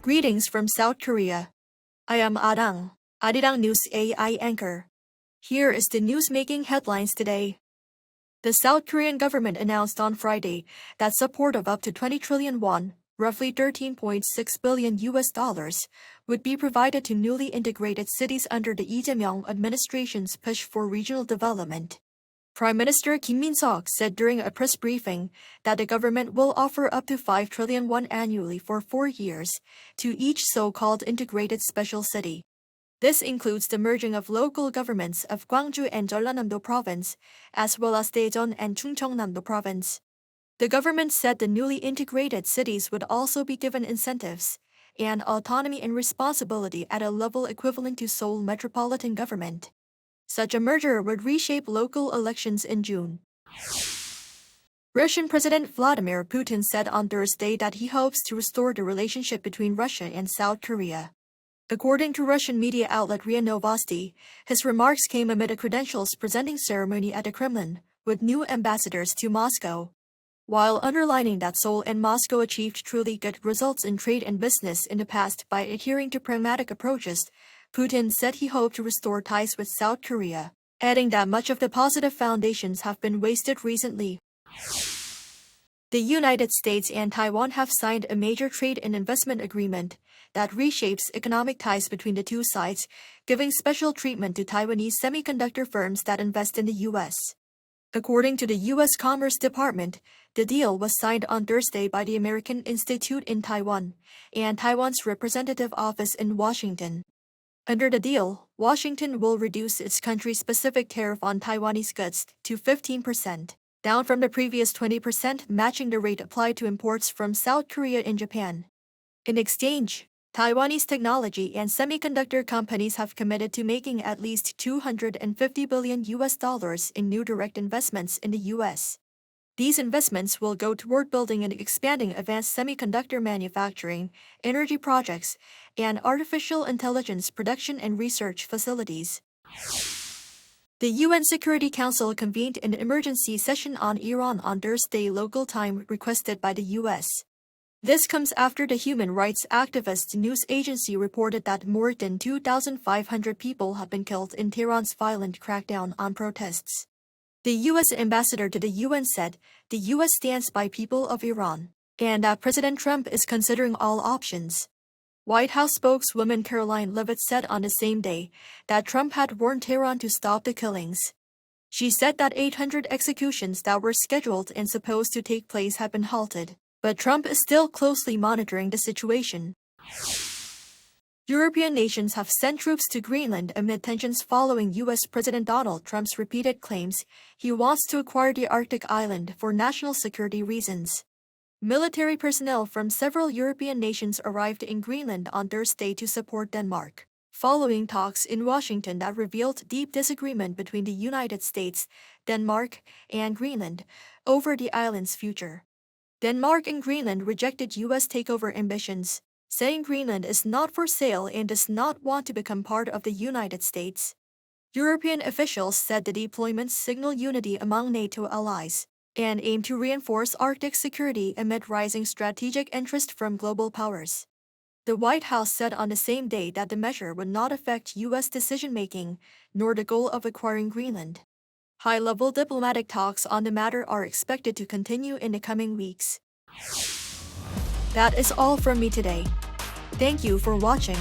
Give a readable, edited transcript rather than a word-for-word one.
Greetings from South Korea. I am Adang, Arirang News AI anchor. Here is the news making headlines today. The South Korean government announced on Friday that support of up to 20 trillion won, roughly $13.6 billion would be provided to newly integrated cities under the Lee Jae-myung administration's push for regional development. Prime Minister Kim Min-seok said during a press briefing that the government will offer up to 5 trillion won annually for 4 years to each so-called integrated special city. This includes the merging of local governments of Gwangju and Jeollanam-do Province, as well as Daejeon and Chungcheongnam-do Province. The government said the newly integrated cities would also be given incentives and autonomy and responsibility at a level equivalent to Seoul metropolitan government. Such a merger would reshape local elections in June. Russian President Vladimir Putin said on Thursday that he hopes to restore the relationship between Russia and South Korea. According to Russian media outlet RIA Novosti, his remarks came amid a credentials presenting ceremony at the Kremlin, with new ambassadors to Moscow. While underlining that Seoul and Moscow achieved truly good results in trade and business in the past by adhering to pragmatic approaches, Putin said he hoped to restore ties with South Korea, adding that much of the positive foundations have been wasted recently. The United States and Taiwan have signed a major trade and investment agreement that reshapes economic ties between the two sides, giving special treatment to Taiwanese semiconductor firms that invest in the U.S. According to the U.S. Commerce Department, the deal was signed on Thursday by the American Institute in Taiwan and Taiwan's representative office in Washington. Under the deal, Washington will reduce its country-specific tariff on Taiwanese goods to 15%, down from the previous 20%, matching the rate applied to imports from South Korea and Japan. In exchange, Taiwanese technology and semiconductor companies have committed to making at least $250 billion in new direct investments in the U.S. These investments will go toward building and expanding advanced semiconductor manufacturing, energy projects, and artificial intelligence production and research facilities. The UN Security Council convened an emergency session on Iran on Thursday local time requested by the U.S. This comes after the human rights activist news agency reported that more than 2,500 people have been killed in Tehran's violent crackdown on protests. The U.S. ambassador to the UN said the U.S. stands by people of Iran, and that President Trump is considering all options. White House spokeswoman Caroline Leavitt said on the same day that Trump had warned Tehran to stop the killings. She said that 800 executions that were scheduled and supposed to take place have been halted, but Trump is still closely monitoring the situation. European nations have sent troops to Greenland amid tensions following U.S. President Donald Trump's repeated claims he wants to acquire the Arctic island for national security reasons. Military personnel from several European nations arrived in Greenland on Thursday to support Denmark, following talks in Washington that revealed deep disagreement between the United States, Denmark, and Greenland over the island's future. Denmark and Greenland rejected U.S. takeover ambitions, saying Greenland is not for sale and does not want to become part of the United States. European officials said the deployments signal unity among NATO allies and aim to reinforce Arctic security amid rising strategic interest from global powers. The White House said on the same day that the measure would not affect U.S. decision-making, nor the goal of acquiring Greenland. High-level diplomatic talks on the matter are expected to continue in the coming weeks. That is all from me today. Thank you for watching.